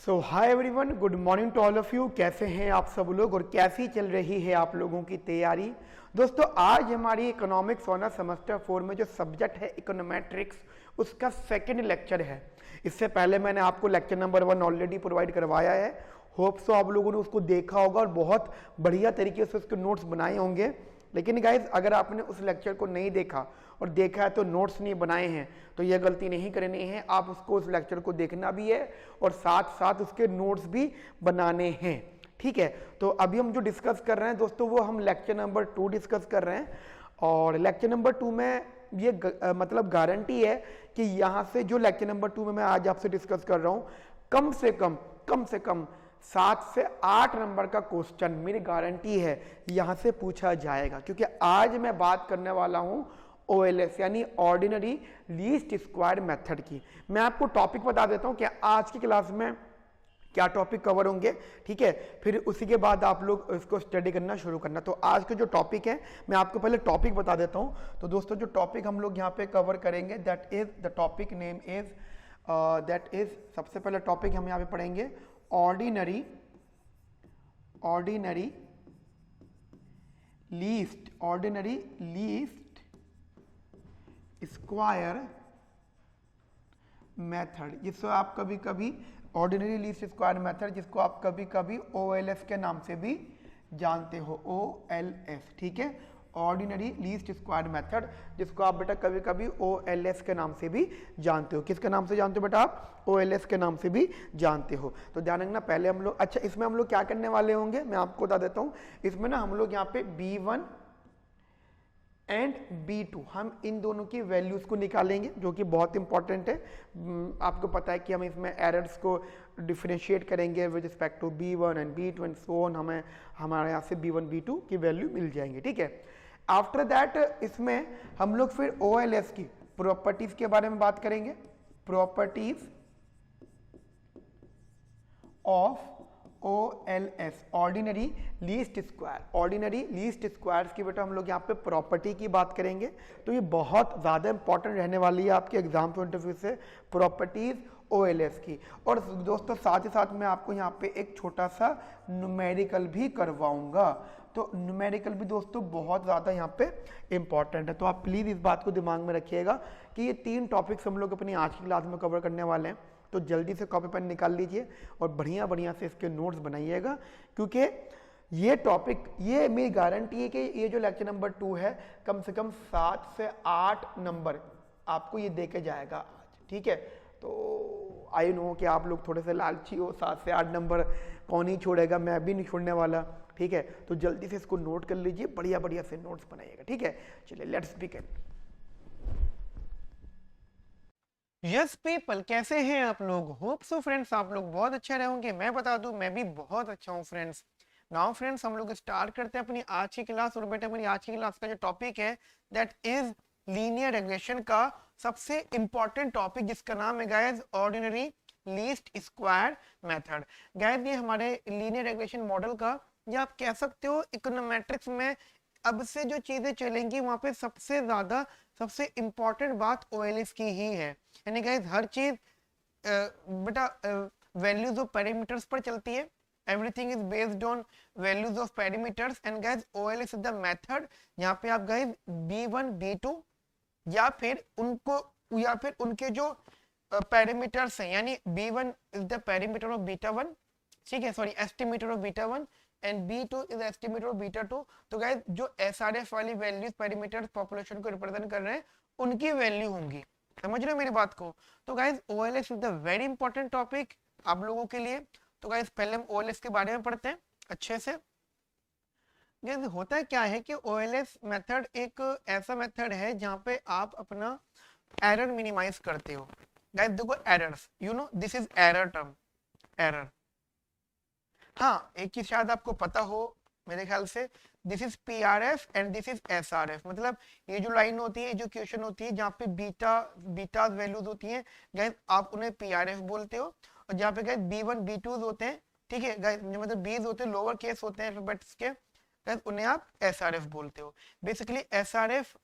So hi everyone, good morning to all of you. कैसे हैं आप सब लोग और कैसी चल रही है आप लोगों की तैयारी। दोस्तों, आज हमारी इकोनॉमिक्स ऑनर सेमेस्टर 4 में जो सब्जेक्ट है इकोनोमेट्रिक्स, उसका सेकंड लेक्चर है। इससे पहले मैंने आपको लेक्चर नंबर 1 ऑलरेडी प्रोवाइड करवाया है। होप सो आप लोगों ने उसको देखा होगा और बहुत बढ़िया तरीके से उसके नोट्स बनाए होंगे। लेकिन गाइज, अगर आपने उस लेक्चर को नहीं देखा और देखा है तो नोट्स नहीं बनाए हैं, तो यह गलती नहीं करनी है। आप उसको उस लेक्चर को देखना भी है और साथ साथ उसके नोट्स भी बनाने हैं। ठीक है, तो अभी हम जो डिस्कस कर रहे हैं दोस्तों, वो हम लेक्चर नंबर 2 डिस्कस कर रहे हैं। और लेक्चर नंबर 2 में ये मतलब गारंटी है कि यहाँ से जो लेक्चर नंबर 2 में मैं आज आपसे डिस्कस कर रहा हूँ, कम से कम 7 से 8 नंबर का क्वेश्चन मेरी गारंटी है यहाँ से पूछा जाएगा। क्योंकि आज मैं बात करने वाला हूँ OLS यानी ऑर्डिनरी लीस्ट स्क्वायर मेथड की। मैं आपको टॉपिक बता देता हूँ कि आज की क्लास में क्या टॉपिक कवर होंगे। ठीक है, फिर उसी के बाद आप लोग इसको स्टडी करना शुरू करना। तो आज के जो टॉपिक है, मैं आपको पहले टॉपिक बता देता हूँ। तो दोस्तों, जो टॉपिक हम लोग यहाँ पे कवर करेंगे, that is the topic name is सबसे पहले टॉपिक हम यहाँ पे पढ़ेंगे ऑर्डिनरी लीस्ट स्क्वायर मेथड, जिसको आप कभी कभी ऑर्डिनरी लीस्ट स्क्वायर मेथड, जिसको आप कभी कभी OLS के नाम से भी जानते हो, OLS। ठीक है, ऑर्डिनरी लीस्ट स्क्वायर मेथड, जिसको आप बेटा कभी कभी OLS के नाम से भी जानते हो। किसके नाम से जानते हो बेटा आप? OLS के नाम से भी जानते हो। तो ध्यान रखना, पहले हम लोग, अच्छा इसमें हम लोग क्या करने वाले होंगे मैं आपको बता देता हूँ। इसमें ना हम लोग यहाँ पे B1 एंड B2, हम इन दोनों की वैल्यूज को निकालेंगे, जो कि बहुत इंपॉर्टेंट है। आपको पता है कि हम इसमें एरर्स को डिफरेंशिएट करेंगे with respect to B1 and B2 and so on. हमें हमारे यहाँ से B1 B2 की वैल्यू मिल जाएंगे। ठीक है, आफ्टर दैट इसमें हम लोग फिर OLS की प्रॉपर्टीज के बारे में बात करेंगे। Properties of OLS, ordinary least squares की बेटा हम लोग यहाँ पे प्रॉपर्टी की बात करेंगे। तो ये बहुत ज़्यादा इंपॉर्टेंट रहने वाली है आपके एग्जाम पॉइंट ऑफ व्यू से, प्रॉपर्टीज OLS की। और दोस्तों, साथ ही साथ मैं आपको यहाँ पे एक छोटा सा न्यूमेरिकल भी करवाऊंगा। तो न्यूमेरिकल भी दोस्तों बहुत ज़्यादा यहाँ पे इंपॉर्टेंट है। तो आप प्लीज़ इस बात को दिमाग में रखिएगा कि ये 3 टॉपिक्स हम लोग अपनी आज की क्लास में कवर करने वाले हैं। तो जल्दी से कॉपी पेन निकाल लीजिए और बढ़िया से इसके नोट्स बनाइएगा, क्योंकि ये टॉपिक, ये मेरी गारंटी है कि ये जो लेक्चर नंबर 2 है, कम से कम 7 से 8 नंबर आपको ये दे के जाएगा आज। ठीक है, तो आई नो कि आप लोग थोड़े से लालची हो, 7 से 8 नंबर कौन ही छोड़ेगा, मैं भी नहीं छोड़ने वाला। ठीक है, तो जल्दी से इसको नोट कर लीजिए, बढ़िया से नोट्स बनाइएगा। ठीक है, चलिए लेट्स बिगिन। यस पीपल, कैसे हैं आप लोग? होप सो फ्रेंड्स आप लोग बहुत अच्छे रहोगे। मैं बता दूं, मैं भी बहुत अच्छा हूं फ्रेंड्स। नाउ फ्रेंड्स, हम लोग स्टार्ट करते हैं अपनी आज की क्लास। और बेटा अपनी आज की क्लास का जो टॉपिक है, दैट इज लीनियर रिग्रेशन का सबसे इंपॉर्टेंट टॉपिक, जिसका नाम है guys ordinary least square method. Guys, ये हमारे लीनियर रिग्रेशन मॉडल का, या आप कह सकते हो इकोनोमेट्रिक्स में अब से जो चीजें चलेंगी, वहां पे सबसे इंपॉर्टेंट बात OLS की ही है। यानी गाइस, हर चीज बेटा वैल्यूज ऑफ पैरामीटर्स पर चलती है। Everything is based on values of parameters and guys OLS is the method. यहाँ पे आप गाइस B1 B2 या फिर उनके जो पैरामीटर्स हैं, यानी B1 is the parameter of beta 1, ठीक है, sorry estimator of beta 1 and B2 is estimator of beta 2। तो गाइस, जो SRF वाली वैल्यूज पैरामीटर्स पॉपुलेशन को रिप्रेजेंट कर रहे हैं, उनकी वैल्यू होंगी। समझ रहे हो मेरी बात को? तो guys, OLS is the very important topic आप लोगों के लिए। तो गाइस, पहले हम OLS के बारे में पढ़ते हैं अच्छे से। गाइस, होता क्या है कि OLS मेथड एक ऐसा मेथड है जहां पे आप अपना एरर मिनिमाइज करते हो। गाइस देखो, errors, you know this is error term, error. हाँ, एक चीज शायद आपको पता हो मेरे ख्याल से, this is PRF and this is SRF। मतलब ये जो लाइन होती है, जो क्वेश्चन होती है, जहाँ पे बीटा वैल्यूज होती हैं गाइस, आप उन्हें PRF बोलते हो। और जहाँ पे गाइस B1 B2 होते हैं, ठीक है गाइस, मतलब बीज होते हैं, लोअर केस होते हैं अल्फाबेट्स के गाइस, उन्हें आप SRF बोलते हो। Basically SRF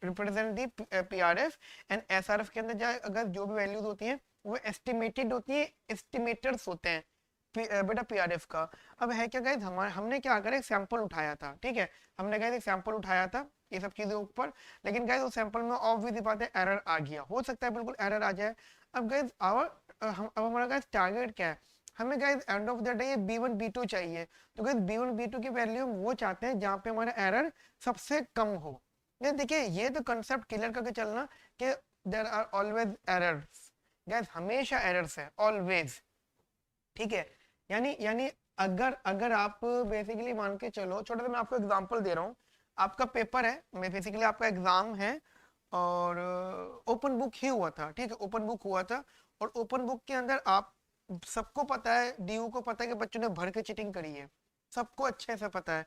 represent the PRF, and SRF के अंदर जाए अगर जो भी वैल्यूज होती हैं वो एस्टिमेटेड होती है, एस्टिमेटर्स होते हैं बेटा पीआरएफ का। अब है क्या गाइस, हमने क्या करा, एक सैंपल उठाया था, ठीक है, हमने गाइस एक सैंपल उठाया था ये सब चीजें ऊपर, लेकिन गाइस उस सैंपल में ऑब्वियसली बात है एरर आ गया, हो सकता है बिल्कुल एरर आ जाए। अब गाइस अब हमारा गाइस टारगेट क्या है, हमें guys end of the day ये B1 B2 चाहिए। तो गाइस B1 B2 की वैल्यू हम वो चाहते हैं जहाँ पे हमारा एरर सबसे कम हो। ये देखिए ये तो कंसेप्ट क्लियर करके चलना कि there are always errors, guys हमेशा एरर्स है ऑलवेज, ठीक है। यानी अगर अगर आप बेसिकली मान के चलो, छोटा सा मैं आपको एग्जांपल दे रहा हूँ, आपका पेपर है, मैं बेसिकली आपका एग्जाम है और ओपन बुक ही हुआ था, ठीक है, ओपन बुक हुआ था, और ओपन बुक के अंदर आप सबको पता है, डीयू को पता है कि बच्चों ने भर के चीटिंग करी है, सबको अच्छे से पता है।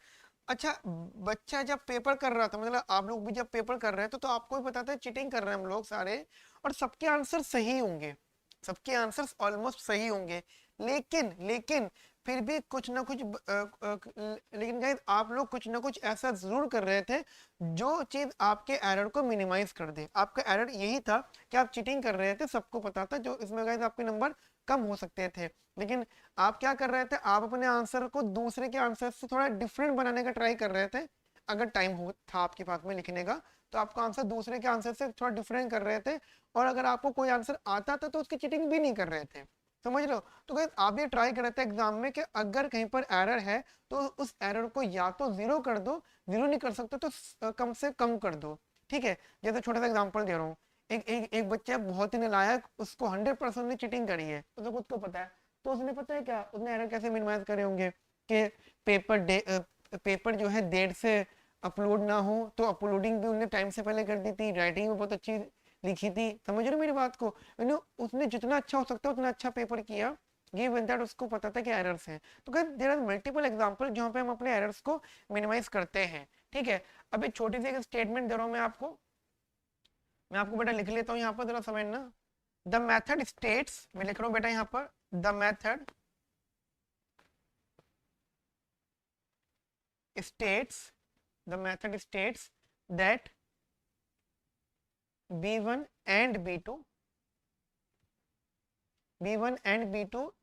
अच्छा, बच्चा जब पेपर कर रहा था, मतलब आप लोग भी जब पेपर कर रहे थे तो आपको भी पता था चीटिंग कर रहे हैं हम लोग सारे, और सबके आंसर सही होंगे, सबके आंसर्स ऑलमोस्ट सही होंगे, लेकिन लेकिन फिर भी कुछ ना कुछ लेकिन गाइस आप लोग कुछ ना कुछ ऐसा जरूर कर रहे थे जो चीज आपके एरर को मिनिमाइज कर दे। आपका एरर यही था कि आप चीटिंग कर रहे थे, सबको पता था, जो इसमें गाइस आपके नंबर कम हो सकते थे, लेकिन आप क्या कर रहे थे, आप अपने आंसर को दूसरे के आंसर से थोड़ा डिफरेंट बनाने का ट्राई कर रहे थे। अगर टाइम हो था आपके पास में लिखने का तो आपका आंसर दूसरे के आंसर से थोड़ा डिफरेंट कर रहे थे, और अगर आपको कोई आंसर आता था तो उसकी चीटिंग भी नहीं कर रहे थे, समझ लो। तो गाइस आप ये ट्राई कर रहे थे एग्जाम में कि अगर कहीं पर एरर है तो उस एरर को या तो जीरो कर दो, जीरो नहीं कर सकते तो कम से कम कर दो, ठीक है। जैसे छोटा सा एग्जांपल दे रहा हूँ, एक बच्चा बहुत ही नालायक, उसको 100% ने चीटिंग करी है, उसे खुद को पता है, तो उसने पता है क्या, उसने एरर कैसे मिनिमाइज करे होंगे कि पेपर जो है देर से अपलोड ना हो, तो अपलोडिंग भी उन्होंने टाइम से पहले कर दी थी, राइटिंग भी बहुत अच्छी लिखी थी, समझ रहे हो मेरी बात को, उसने जितना अच्छा हो सकता है उतना अच्छा पेपर किया, ये विद दैट उसको पता था कि एरर्स हैं। तो guys there are multiple example जहां पे हम अपने एरर्स को मिनिमाइज करते हैं, ठीक है। अब एक छोटी सी एक स्टेटमेंट दे रहा हूं मैं आपको बेटा लिख लेता हूँ यहाँ पर, जरा समझना। द मेथड स्टेट्स, मैं लिख रहा हूँ बेटा यहाँ पर, the method states that B1 and B2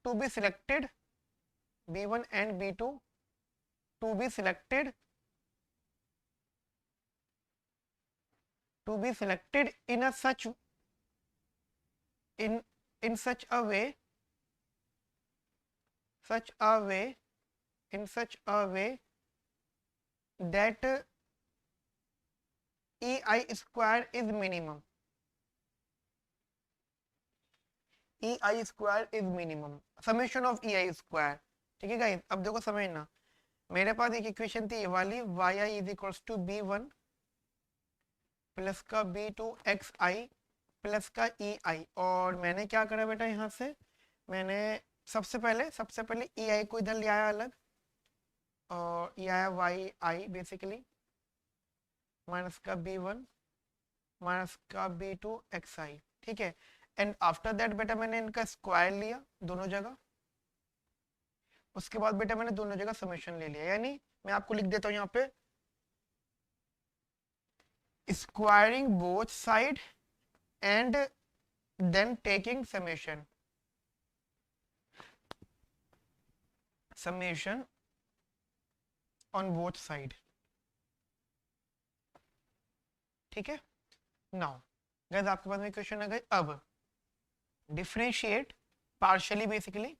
to be selected, B1 and B2 to be selected in a such in such a way that EI square is minimum, EI square is minimum, summation of EI square, ठीक है guys. अब देखो समझना, मेरे पास एक equation थी ये वाली, yi is equals to B1 plus का B2 xi प्लस का EI, और मैंने क्या करा बेटा, यहाँ से मैंने सबसे पहले EI को इधर ले आया अलग, और ये आया yi बेसिकली माइनस का B1 माइनस का B2 xi, ठीक है। एंड आफ्टर दैट बेटा मैंने इनका स्क्वायर लिया दोनों जगह, उसके बाद बेटा मैंने दोनों जगह समेशन ले लिया, यानी मैं आपको लिख देता हूँ यहाँ पे, squaring both side and then taking summation on both side, ठीक है। नाउ गाइस आपके पास में क्वेश्चन आ गए, अब डिफरेंशिएट पार्शियली, बेसिकली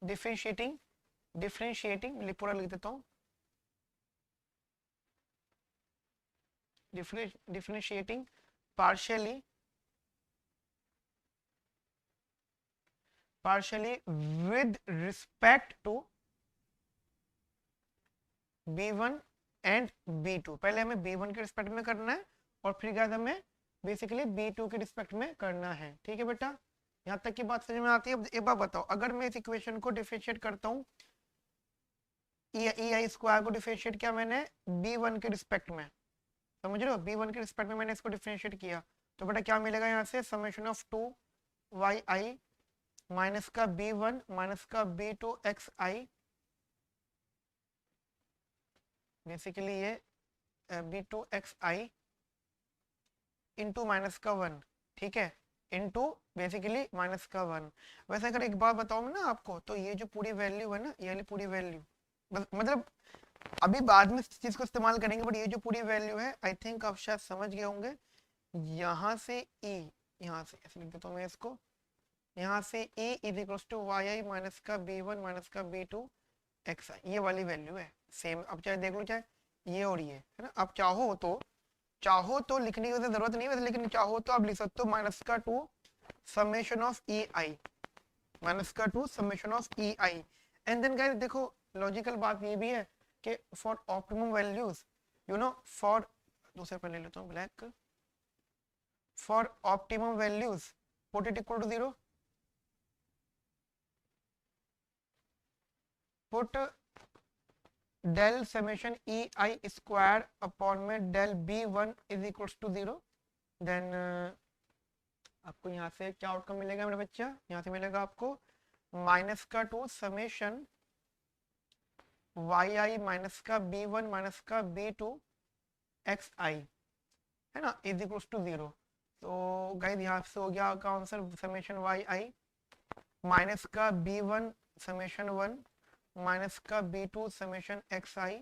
डिफरेंशिएटिंग पूरा लिख देता हूँ, differentiating partially with respect to B1 and B2, पहले हमें B1 के रिस्पेक्ट में करना है और फिर गाइस हमें बेसिकली B2 के रिस्पेक्ट में करना है, ठीक है बेटा। यहाँ तक की बात समझ में आती है। एक बार बताओ, अगर मैं इस इक्वेशन को डिफरेंशिएट करता हूँ, EI स्क्वायर को डिफरेंशिएट किया मैंने B1 के रिस्पेक्ट में, समझ रहे हो, B1 के रिस्पेक्ट में मैंने इसको डिफरेंशिएट किया, तो बेटा क्या मिलेगा यहाँ से, समेशन ऑफ 2yi माइनस का B1 माइनस का B2 xi, बेसिकली ये B2 xi इंटू माइनस का 1, ठीक है, इंटू बेसिकली माइनस का 1। वैसे अगर एक बात बताऊँ ना आपको, तो ये जो पूरी वैल्यू है ना, ये वाली पूरी वैल्यू, मतलब अभी बाद में इस चीज को इस्तेमाल करेंगे, बट ये जो पूरी वैल्यू है आई थिंक आप शायद समझ गए होंगे। यहाँ से ई, यहाँ से ऐसे लिख देता हूँ मैं इसको, यहाँ से e is equal to y i minus का बी वन माइनस का बी टू एक्स आई, ये वाली वैल्यू है सेम। अब चाहे देख लो, चाहे ये और ये है ना, आप चाहो तो लिखने की जरूरत नहीं है वैसे, लेकिन चाहो तो आप लिख सकते हो माइनस का 2 summation of e i, minus का 2 summation of e i. And then guys देखो, लॉजिकल बात ये भी है कि for optimum values, you know, for, दूसरे पे ले लेता हूँ black, for optimum values put it equal to 0, put del summation e i square upon में del b one is equals to 0, then आपको यहाँ से क्या आउटकम मिलेगा मेरा बच्चा, यहाँ से मिलेगा आपको माइनस का 2 समेशन वाई आई माइनस का बी वन माइनस का बी टू एक्स आई, है ना, इज इक्वल्स टू 0। तो गाइस यहाँ से हो गया आपका answer summation y i minus का बी वन समेशन 1 माइनस का b two summation x i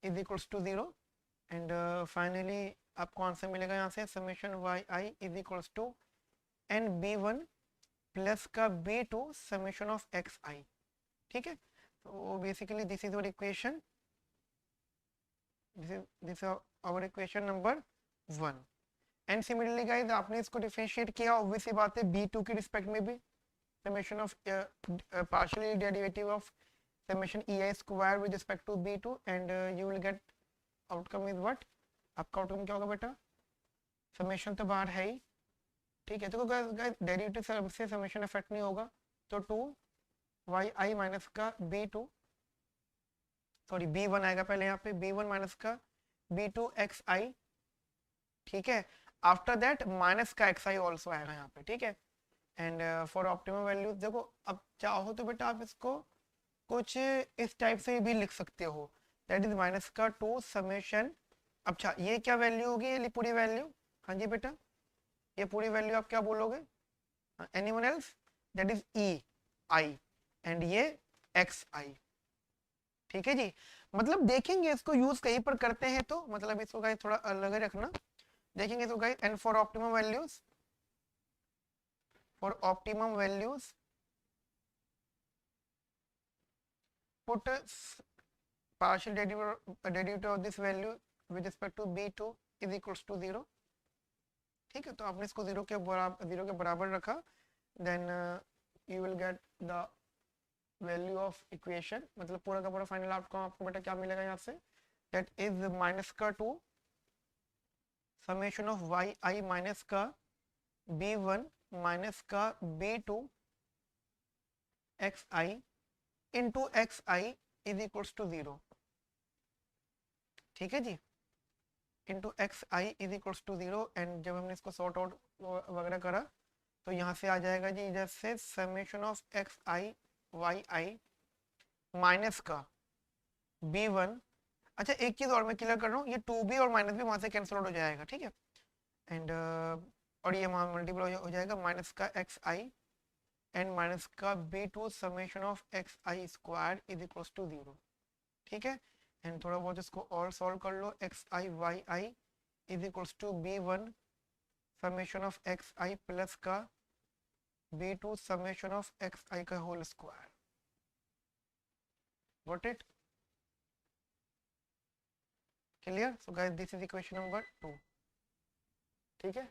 is equals to 0। And finally आपको आंसर मिलेगा यहाँ से summation y i is equals to n b one plus का b two summation of x i, ठीक है। तो basically this is our equation, this is our equation number 1। And similarly guys आपने इसको डिफरेंशिएट किया, ऑब्वियस सी बात है b2 की रिस्पेक्ट में भी summation of partially derivative of summation ei square with respect to b2 and you will get outcome is what, आपका outcome क्या होगा बेटा, समेशन तो बाहर है ही, ठीक है। तो गाइस डेरिवेटिव से समेशन इफेक्ट नहीं होगा, तो 2 वाई आई माइनस का b2, सॉरी b1 आएगा पहले यहाँ पे, b1 माइनस का b2 xi, ठीक है। आफ्टर दैट माइनस का xi ऑल्सो आएगा यहाँ पे, ठीक है। एंड फॉर ऑप्टिमम वैल्यूज देखो, अब चाहो तो बेटा आप इसको कुछ इस टाइप से भी लिख सकते हो, दैट इज माइनस का 2 समेशन, अच्छा ये क्या वैल्यू होगी, ये पूरी वैल्यू, हाँ जी बेटा, ये पूरी वैल्यू आप क्या बोलोगे, anyone else, that is E i and ये एक्स आई, ठीक है जी। मतलब देखेंगे इसको यूज कहीं पर करते हैं तो मतलब इसको गाइस थोड़ा अलग रखना, देखेंगे इसको guys. And for optimum values, for optimum values put partial derivative of this value with respect to b2 is equals to 0, ठीक है। तो आपने इसको 0 के बराबर रखा, then you will get the value of equation, मतलब पूरा का पूरा फाइनल आउटकम आपको बेटा क्या मिलेगा यहाँ से, that is माइनस का 2 summation of y i minus का b1 माइनस का b2 x i into x i is equals to 0, ठीक है जी, into x i is equals to 0। And जब हमने इसको सॉर्ट आउट वगैरह करा तो यहाँ से आ जाएगा जी, इधर से summation of x i y i minus का b1, अच्छा एक चीज और मैं क्लियर कर रहा हूँ, ये 2b और माइनस भी वहां से कैंसिल आउट हो जाएगा, ठीक है। एंड और ये मल्टीप्लाई हो जाएगा माइनस का एक्स आई एंड माइनस का b2 summation of x i square is equals to 0, ठीक है। एंड थोड़ा बहुत इसको और सॉल्व कर लो, x i y i is equals to b1 summation of x i plus का b2 summation of x i का whole square, got it, clear. So guys this is equation number 2, ठीक है,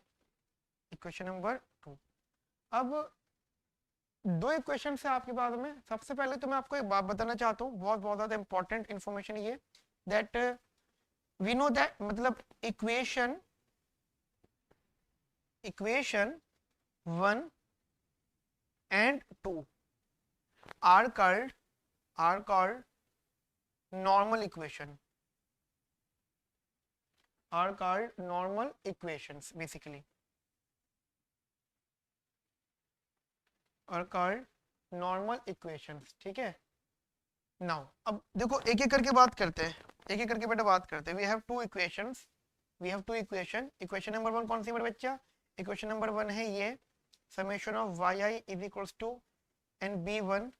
इक्वेशन नंबर 2। अब दो equation से आपके पास में, सबसे पहले तो मैं आपको एक बात बताना चाहता हूँ, बहुत बहुत ज्यादा इंपॉर्टेंट इंफॉर्मेशन ये, दैट वी नो दैट मतलब equation 1 and 2 are called normal equation, are called normal equations basically, are called normal equations, ठीक है। नाउ अब देखो एक एक करके बात करते हैं, एक एक करके बेटा बात करते हैं। We have two equations, we have two equation. Equation number 1 कौन सी मेरे बच्चा? इक्वेशन नंबर 1 है ये, summation of y i is equals to n b one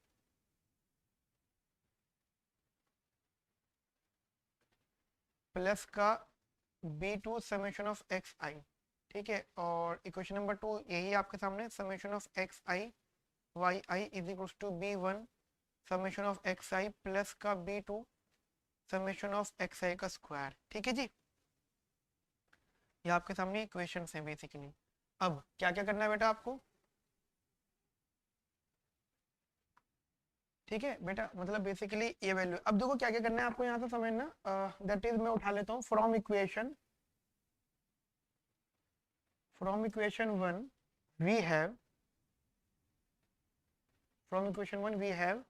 plus का b two summation of x i. ठीक है, और इक्वेशन नंबर 2 यही आपके सामने, summation of x i y i is equals to b one summation of x i plus का b two summation of x i का square. ठीक है जी, ये आपके सामने इक्वेशन है बेसिकली. अब क्या क्या करना है बेटा आपको? ठीक है बेटा, मतलब बेसिकली ये वैल्यू. अब देखो क्या क्या करना है आपको यहाँ से समझना. दैट इज मैं उठा लेता हूँ from equation 1 we have from equation 1 we have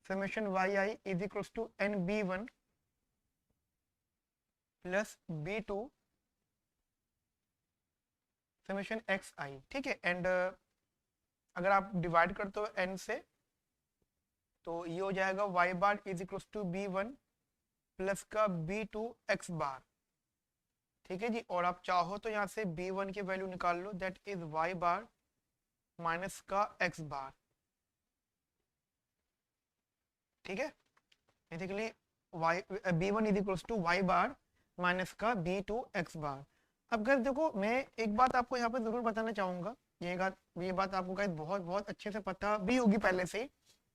summation yi is equals to nb1 plus b2 summation x i. ठीक है, एंड अगर आप डिवाइड करते हो n से तो ये हो जाएगा y bar is equals to b1 plus का b2 x बार. ठीक है जी, और आप चाहो तो यहाँ से b1 की वैल्यू निकाल लो, that is y bar minus का x बार. ठीक है, basically y b1 is equals to y bar minus का b2 x बार. अब गाइस देखो, मैं एक बात आपको यहाँ पे जरूर बताना चाहूंगा, ये बात आपको गाइस बहुत बहुत अच्छे से पता भी होगी पहले से,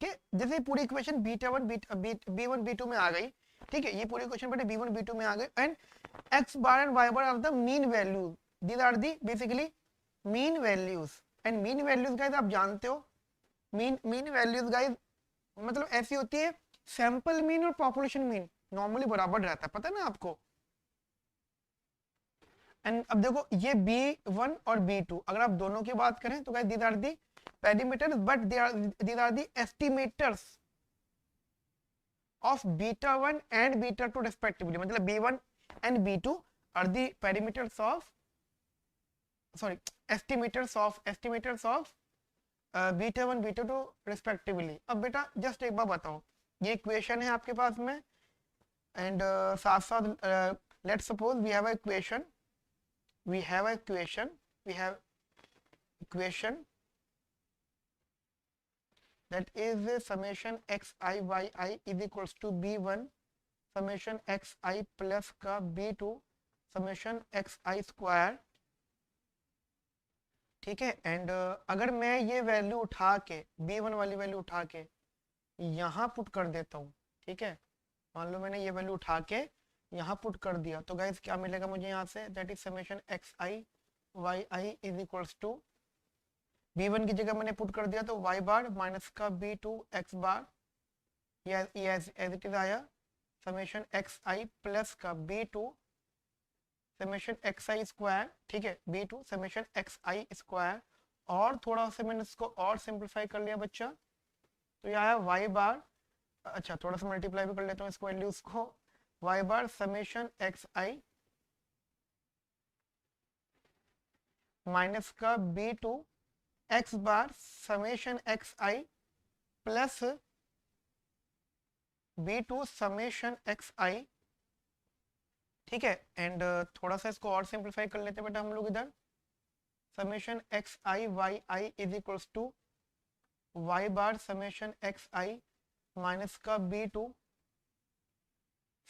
कि जैसे पूरी इक्वेशन b1 b2 में आ गई. ठीक है, ये पूरी इक्वेशन बेटे b1 b2 में आ गई, and x bar and y bar are the mean values. These are the basically mean values. And mean values guys आप जानते हो, मीन वैल्यूज गाइस मतलब ऐसी होती है, सैंपल मीन और पॉपुलेशन मीन नॉर्मली बराबर रहता है, पता है ना आपको. एंड अब देखो ये B1 और B2 अगर आप दोनों की बात करें तो guys these are the parameters, but these are the estimators of beta 1 and beta 2 respectively. मतलब B1 and B2 are the parameters of, sorry, estimators of beta 1 beta 2 respectively. अब बेटा जस्ट एक बार बताओ, ये इक्वेशन है आपके पास में, एंड साथ साथ let's suppose we have a equation that is summation xi yi is equals to b1 summation xi plus का b2 summation xi स्क्वायर. ठीक है, एंड अगर मैं ये वैल्यू उठा के b1 वाली वैल्यू उठा के यहाँ पुट कर देता हूँ. ठीक है, मान लो मैंने ये वैल्यू उठा के यहाँ पुट कर दिया, तो गाइस क्या मिलेगा मुझे यहाँ से, that is summation xi yi is equals to b1 की जगह मैंने पुट कर दिया तो y बार माइनस का b2 x बार, ये एज इट इज आया, समेशन xi प्लस का b2 समेशन xi स्क्वायर. ठीक है, b2 समेशन xi स्क्वायर, और थोड़ा सा मैंने इसको और सिंपलीफाई कर लिया बच्चा, तो ये आया y बार, अच्छा थोड़ा सा मल्टीप्लाई भी कर लेता हूँ इसको वैल्यूज को, y bar summation xi minus का b2 x bar summation xi plus b2 summation xi. ठीक है, एंड थोड़ा सा इसको और सिंपलीफाई कर लेते हैं बेटा हम लोग इधर, summation xi yi is equals to y bar summation xi minus का b2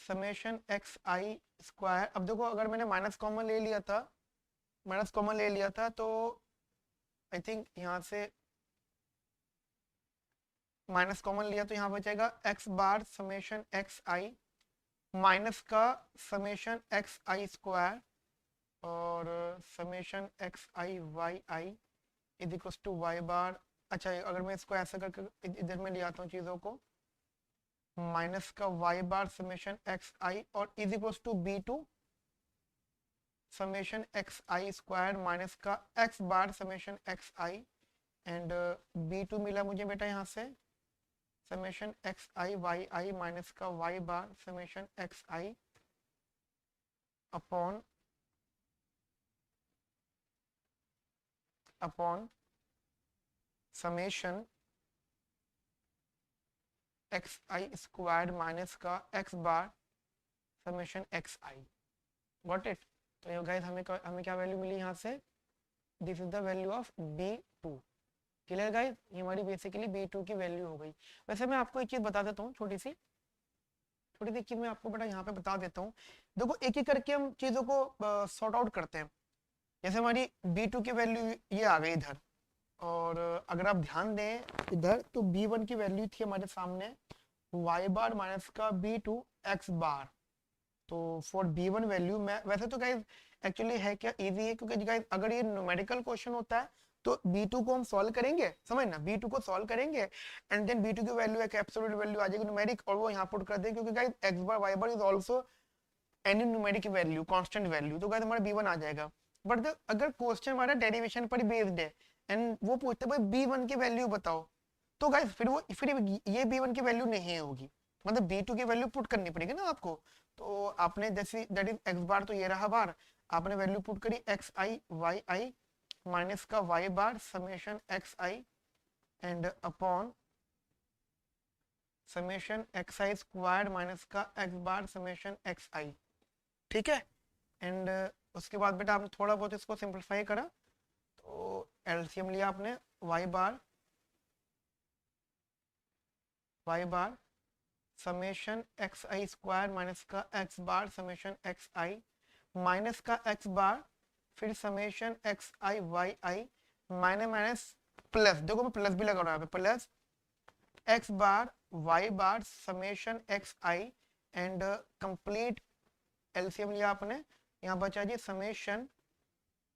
समेशन xi स्क्वायर. अब देखो अगर मैंने माइनस कॉमन ले लिया था तो आई थिंक यहाँ से माइनस कॉमन लिया तो यहाँ बचेगा x bar summation xi minus का समेशन xi स्क्वायर और summation xi yi is equals to y bar. अच्छा अगर मैं इसको ऐसा करके इधर में ले आता हूँ चीज़ों को, माइनस का y बार समेशन xi और is equals to b2 summation xi square minus का x bar summation xi, and b2 मिला मुझे बेटा यहाँ से समेशन xi yi माइनस का y bar summation xi upon summation xi square minus का x bar summation xi. Got it. तो ये गाइस हमें क्या वैल्यू मिली यहाँ से, this is the value of B2। Clear guys, ये हमारी बेसिकली B2 की वैल्यू हो गई। वैसे मैं आपको एक चीज बता देता हूँ, छोटी सी चीज मैं आपको बेटा यहाँ पे बता देता हूँ। देखो एक एक करके हम चीजों को सॉर्ट आउट करते हैं। जैसे हमारी B2 की वैल्यू ये आ गई इधर, और अगर आप ध्यान दें इधर तो B1 की वैल्यू थी हमारे सामने y बार माइनस का B2 x बार। तो फॉर B1 वैल्यू मैं वैसे तो गाइस एक्चुअली है क्या इजी है, क्योंकि गाइस अगर ये न्यूमेरिकल क्वेश्चन होता है तो B2 को हम सॉल्व करेंगे, समझ ना, B2 को सॉल्व करेंगे एंड देन B2 की वैल्यू एक एब्सोल्यूट वैल्यू आ जाएगी न्यूमेरिक, और वो यहाँ पुट कर देंगे, क्योंकि guys x bar y bar is also any numeric value, constant value, तो गाइस हमारा B1 आ जाएगा। बट अगर क्वेश्चन हमारा डेरिवेशन पर बेस्ड है एंड वो पूछते हैं भाई B1 की वैल्यू बताओ, तो गाइस फिर ये B1 की वैल्यू नहीं होगी, मतलब B2 की वैल्यू पुट करनी पड़ेगी ना आपको। तो आपने जैसे दैट इज x बार, तो ये रहा बार, आपने वैल्यू पुट करी xi yi माइनस का y bar summation xi and upon summation xi squared minus का x बार समेशन xi, ठीक है। एंड उसके बाद बेटा आपने थोड़ा बहुत इसको सिंपलीफाई करा, तो एलसीएम लिया आपने y bar summation xi square minus का x bar summation xi minus का x बार फिर summation xi yi minus plus, देखो मैं प्लस भी लगा रहा हूँ plus x bar y bar summation xi and complete LCM लिया आपने, यहाँ बचा जी समेशन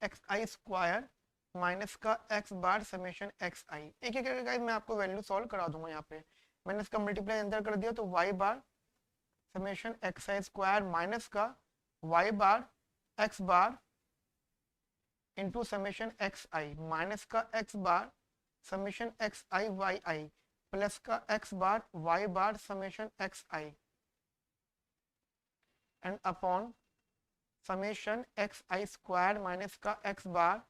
xi स्क्वायर माइनस का x बार समेशन xi। एक एक करके गाइस मैं आपको वैल्यू सॉल्व करा दूंगा। यहाँ पे मैंने इसका मल्टीप्लाई अंदर कर दिया, तो y bar summation xi square minus का y बार x bar into summation xi minus का x bar summation xi yi plus का x bar y bar summation xi and upon summation xi square minus का x bar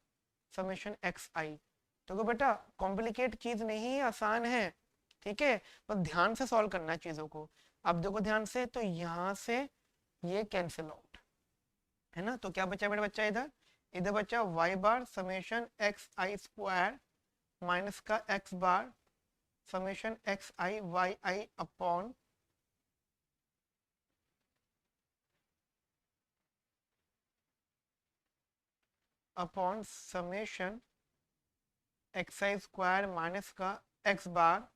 summation xi। तो बेटा complicate चीज नहीं है, आसान है, ठीक है, बस ध्यान से सॉल्व करना है चीजों को। अब देखो ध्यान से, तो यहाँ से ये कैंसिल आउट है ना, तो क्या बचा मेरा बच्चा इधर, इधर बचा y bar summation xi square minus का x bar summation xi yi upon summation xi square minus का x bar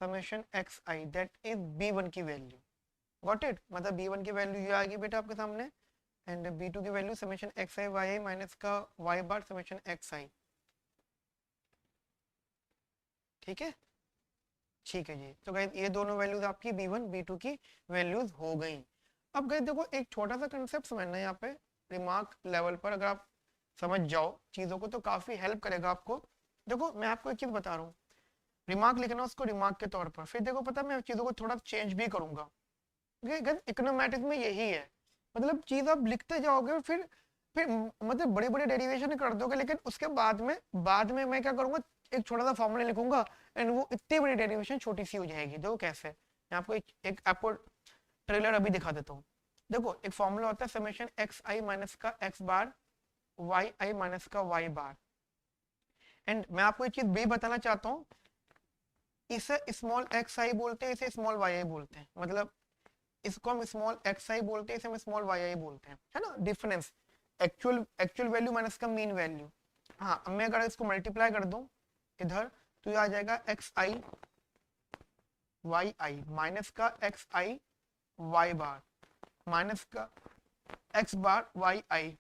summation xi, that is B1 की वैल्यू। गॉट इट, मतलब B1 की वैल्यू ये आ गई बेटा आपके सामने, एंड B2 की value summation xi yi minus का y बार समेशन xi, ठीक है, ठीक है जी। तो गाइस ये दोनों वैल्यूज आपकी B1 B2 की वैल्यूज हो गई। अब गाइस देखो एक छोटा सा कंसेप्ट समझना है यहाँ पे, रिमार्क लेवल पर अगर आप समझ जाओ चीजों को तो काफी हेल्प करेगा आपको। देखो मैं आपको एक चीज बता रहा हूँ, रिमार्क लिखना उसको रिमार्क के तौर पर, फिर देखो पता मैं चीजों को थोड़ा चेंज भी करूंगा, इकोनोमेटिक्स में यही है, मतलब चीज आप लिखते जाओगे फिर मतलब बड़े बड़े डेरिवेशन कर दोगे, लेकिन उसके बाद में मैं क्या करूंगा, एक छोटा सा फॉर्मूला लिखूंगा एंड वो इतनी बड़ी डेरिवेशन छोटी सी हो जाएगी। देखो कैसे, मैं आपको एक आपको ट्रेलर अभी दिखा देता हूँ। देखो एक फॉर्मूला होता है समेशन एक्स आई माइनस का x bar Y i minus का वाई बार, एंड मैं आपको एक चीज भी बताना चाहता हूँ, इसे स्मॉल एक्स आई बोलते हैं, इसे स्मॉल वाई आई बोलते हैं, मतलब इसको हम स्मॉल एक्स आई बोलते हैं, इसे हम स्मॉल वाई आई बोलते हैं, है ना डिफरेंस, एक्चुअल वैल्यू माइनस का मीन वैल्यू। हाँ मैं अगर इसको मल्टीप्लाई कर दूं इधर, तो ये आ जाएगा x i y i minus का x i Y bar minus का एक्स बार वाई आई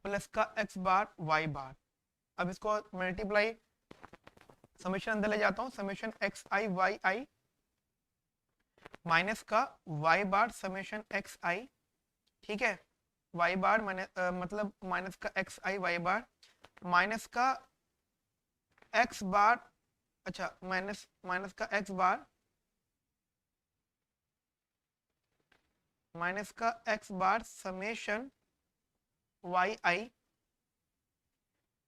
प्लस का एक्स बार वाई बार। अब इसको मल्टीप्लाई समेशन अंदर ले जाता हूँ, summation x i y i minus का y bar summation x i, ठीक है, वाई बार मतलब माइनस का x i Y bar minus का एक्स बार, अच्छा माइनस का एक्स बार माइनस का x bar summation y i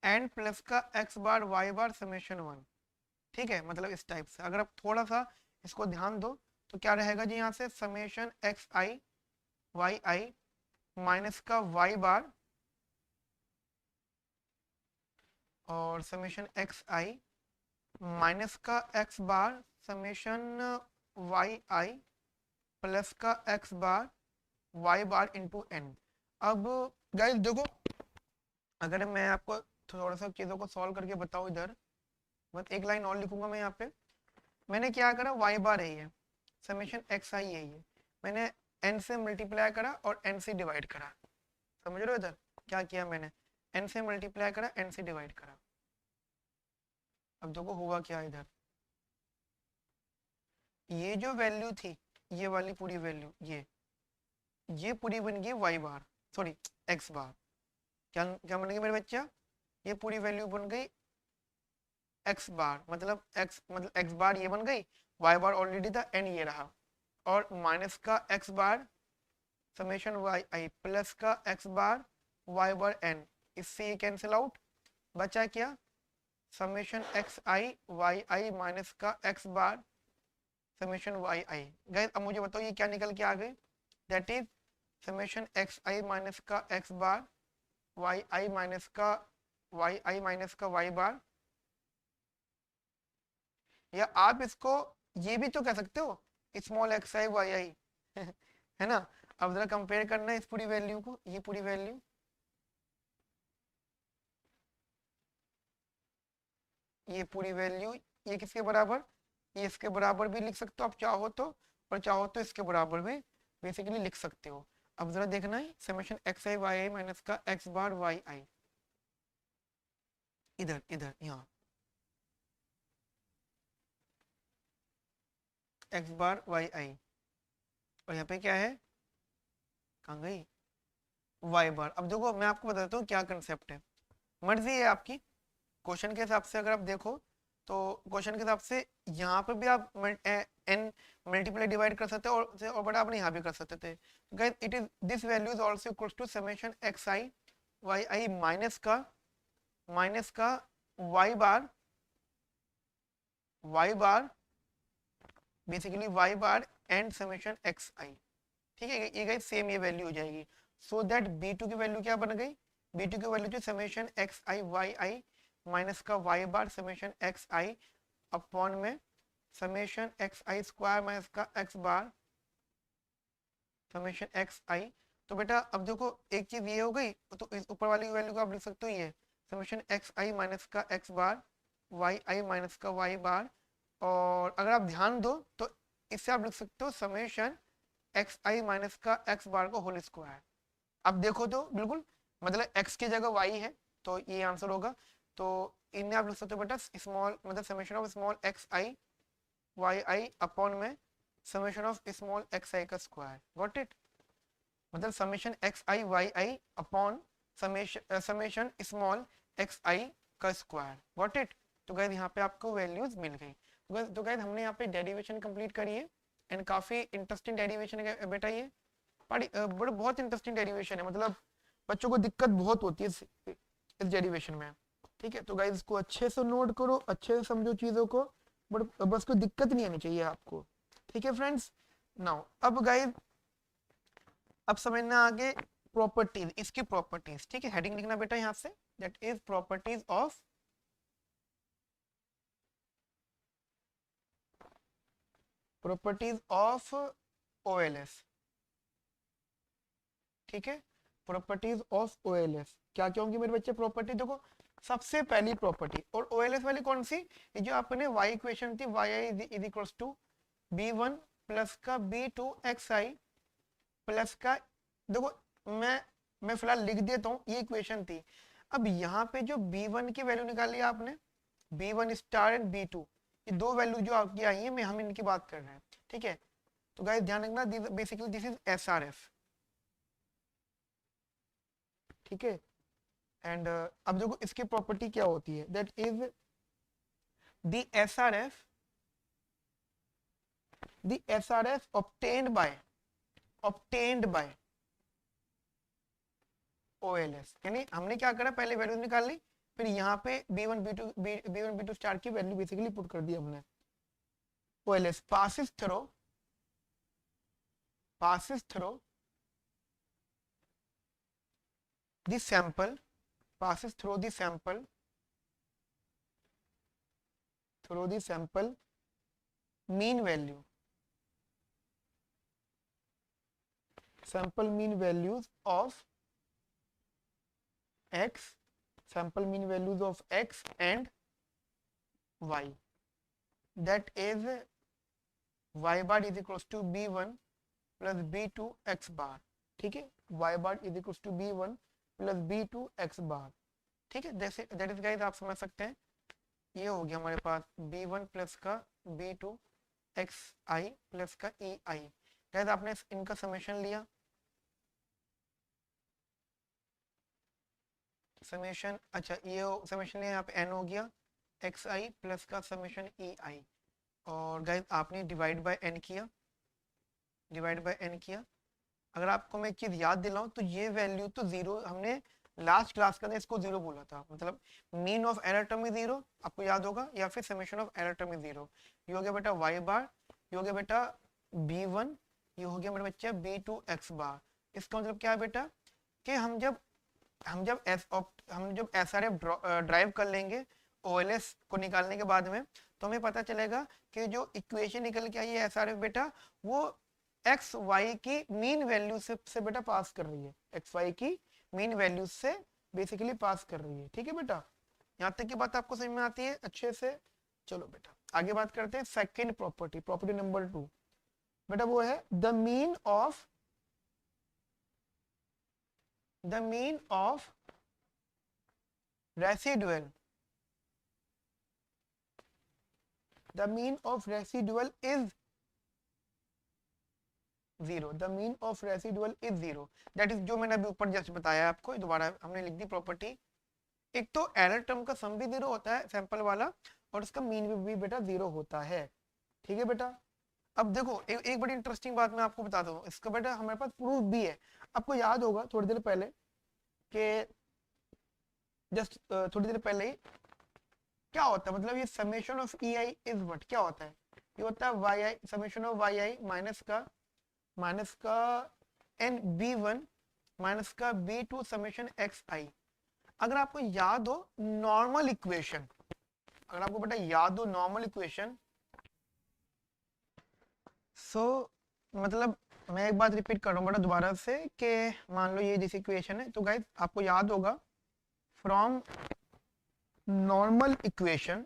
and plus का x bar y bar summation 1, ठीक है, मतलब इस टाइप से। अगर आप थोड़ा सा इसको ध्यान दो तो क्या रहेगा जी, यहाँ से summation x i y i minus का वाई बार और समेशन एक्स आई माइनस का एक्स बार समेशन वाई आई प्लस का x bar y bar into N. अब गाइस देखो, अगर मैं आपको थोड़ा सा चीज़ों को सॉल्व करके बताऊं, इधर बस एक लाइन और लिखूंगा मैं यहाँ पे। मैंने क्या करा, वाई बार यही है, समेशन एक्स आई यही है, मैंने एन से मल्टीप्लाई करा और एन से डिवाइड करा। समझ रहे हो इधर क्या किया मैंने, एन से मल्टीप्लाई करा, एन से डिवाइड करा। अब देखो हुआ क्या इधर, ये जो वैल्यू थी, ये वाली पूरी वैल्यू, ये पूरी बन गई वाई बार, सॉरी एक्स बार। क्या क्या बन गई मेरे बच्चा, ये पूरी वैल्यू बन गई एक्स बार, मतलब एक्स बार ये बन गई, वाई बार ऑलरेडी था, एन ये रहा, और माइनस का एक्स बार समेशन वाई आई प्लस का x bar y bar N, इससे ये कैंसिल आउट, बचा क्या, summation x i y i minus का एक्स बार समेशन वाई आई। गाइस अब मुझे बताओ ये क्या निकल के आ गए, that is summation x i minus का x bar Y i minus का वाई बार। या आप इसको ये भी तो कह सकते हो, small x i y i है ना। अब जरा कंपेयर करना है इस पूरी वैल्यू को, ये पूरी वैल्यू, ये पूरी वैल्यू, ये किसके बराबर, ये इसके बराबर भी लिख सकते हो आप चाहो तो, और चाहो तो इसके बराबर में बेसिकली लिख सकते हो। अब जरा देखना है summation x i y i minus का एक्स बार वाई आई, इधर इधर यहाँ एक्स बार वाई आई, और यहाँ पे क्या है, कहाँ गई, वाई बार। अब देखो मैं आपको बताता हूँ क्या कंसेप्ट है, मर्जी है आपकी, क्वेश्चन के हिसाब से अगर आप देखो तो क्वेश्चन के हिसाब से यहाँ पे भी आप एन मल्टीप्लाई डिवाइड कर सकते हो, और बड़ा आपने यहाँ भी कर सकते थे। Guys it is this value is also equals to summation x i y i minus का y bar basically y bar and summation x i. ठीक है, ये गाइस सेम ये वैल्यू हो जाएगी, सो दैट बी टू की value क्या बन गई, बी टू की वैल्यू जो summation x i y i minus का y bar summation x i upon में summation x i square minus का एक्स बार समेशन एक्स आई। तो बेटा अब देखो एक चीज ये हो गई, तो इस ऊपर वाली वैल्यू को आप लिख सकते हो, ये समेशन एक्स आई माइनस का x bar Y i minus का वाई बार, और अगर आप ध्यान दो तो इससे आप लिख सकते हो समेशन एक्स आई माइनस का एक्स बार को होल स्क्वायर। अब देखो तो बिल्कुल, मतलब x की जगह y है तो ये आंसर होगा, तो इन्हें आप लिख सकते हो बेटा स्मॉल, मतलब summation of small x i y i upon में summation of small x i का स्क्वायर, गॉट इट, मतलब summation x i y i upon summation small x i का स्क्वायर, गॉट इट। तो गाइस यहाँ पे आपको values मिल गई। तो गाइस हमने यहाँ पे डेरिवेशन कंप्लीट करी है, एंड काफी इंटरेस्टिंग डेरिवेशन है बेटा ये, बड़े बहुत इंटरेस्टिंग डेरिवेशन है, मतलब बच्चों को दिक्कत बहुत होती है इस डेरिवेशन में। ठीक है, तो गाइस इसको अच्छे से नोट करो, अच्छे से समझो चीजों को, बट बस कोई दिक्कत नहीं आनी चाहिए आपको। ठीक है फ्रेंड्स, नाउ अब गाइस अब समझना आगे प्रॉपर्टीज, इसकी प्रॉपर्टीज। ठीक है, हेडिंग लिखना बेटा यहाँ से, that is properties of OLS. ठीक है, प्रॉपर्टीज ऑफ ओएलएस क्या क्या होंगी मेरे बच्चे प्रॉपर्टी, देखो सबसे पहली प्रॉपर्टी, और ओएलएस वाली कौन सी, ये जो आपने वाई इक्वेशन थी y i is equals to b one plus का b two x i plus का, देखो मैं फिलहाल लिख देता हूँ, ये इक्वेशन थी। अब यहाँ पे जो बी वन की वैल्यू निकाली आपने, b one star and b two, ये दो वैल्यू जो आपकी आई है, मैं हम इनकी बात कर रहे हैं। ठीक है, तो गाइस ध्यान रखना, basically this is S R F. ठीक है, एंड अब देखो इसकी प्रॉपर्टी क्या होती है, that is the S R F obtained by OLS. यानी हमने क्या करा, पहले वैल्यू निकाल ली, फिर यहाँ पे b one b two star की वैल्यू बेसिकली पुट कर दी हमने। OLS passes through the sample passes through the sample mean value, sample mean values of x, sample mean values of x and y, that is y bar is equals to b1 plus b2 x bar, ठीक है, y bar is equals to b1 plus b2 x bar, ठीक है, जैसे that is guys आप समझ सकते हैं, ये हो गया हमारे पास b1 प्लस का b2 xi प्लस का ei, गाइस आपने इनका समेशन लिया, समेशन, अच्छा ये समेशन लिया, यहाँ पे n हो गया xi प्लस का समेशन ei, और गाइस आपने डिवाइड बाय n किया, डिवाइड बाय n किया। अगर आपको मैं एक चीज याद दिलाऊं तो ये वैल्यू तो जीरो, हमने लास्ट क्लास का इसको जीरो बोला था, मतलब mean of error term is zero, आपको याद होगा, या फिर summation of error term is zero. ये हो गया बेटा y बार, ये हो गया बेटा b1, ये हो गया मेरे बच्चे b2 x बार। इसका मतलब क्या है बेटा कि हम जब SRF ड्राइव कर लेंगे OLS को निकालने के बाद में, तो हमें पता चलेगा कि जो इक्वेशन निकल के आई है SRF बेटा, वो एक्स वाई की मीन वैल्यू से बेटा पास कर रही है, एक्स वाई की मीन वैल्यू से बेसिकली पास कर रही है, ठीक है बेटा, यहाँ तक की बात आपको समझ में आती है अच्छे से। चलो बेटा आगे बात करते हैं सेकंड प्रॉपर्टी, प्रॉपर्टी नंबर 2 बेटा वो है the mean of residual, the mean of residual is zero, the mean of residual is zero, that is जो मैंने अभी ऊपर जस्ट बताया आपको, दोबारा हमने लिख दी प्रॉपर्टी। एक तो एरर टर्म का सम भी जीरो होता है सैंपल वाला, और उसका मीन भी बेटा जीरो होता है, ठीक है बेटा। अब देखो एक बड़ी इंटरेस्टिंग बात मैं आपको बता दूं, इसका बेटा हमारे पास प्रूफ भी है। आपको याद होगा थोड़ी देर पहले कि जस्ट थोड़ी देर पहले ही क्या होता है, मतलब ये summation of e i is what, क्या होता है, ये होता है y i, summation of y i minus का एन b1 माइनस का b2 समेशन xi। अगर आपको याद हो नॉर्मल इक्वेशन, अगर आपको बेटा याद हो नॉर्मल इक्वेशन, सो मतलब मैं एक बात रिपीट कर रहा हूँ बेटा दोबारा से कि मान लो ये जैसी इक्वेशन है, तो गाइस आपको याद होगा फ्रॉम नॉर्मल इक्वेशन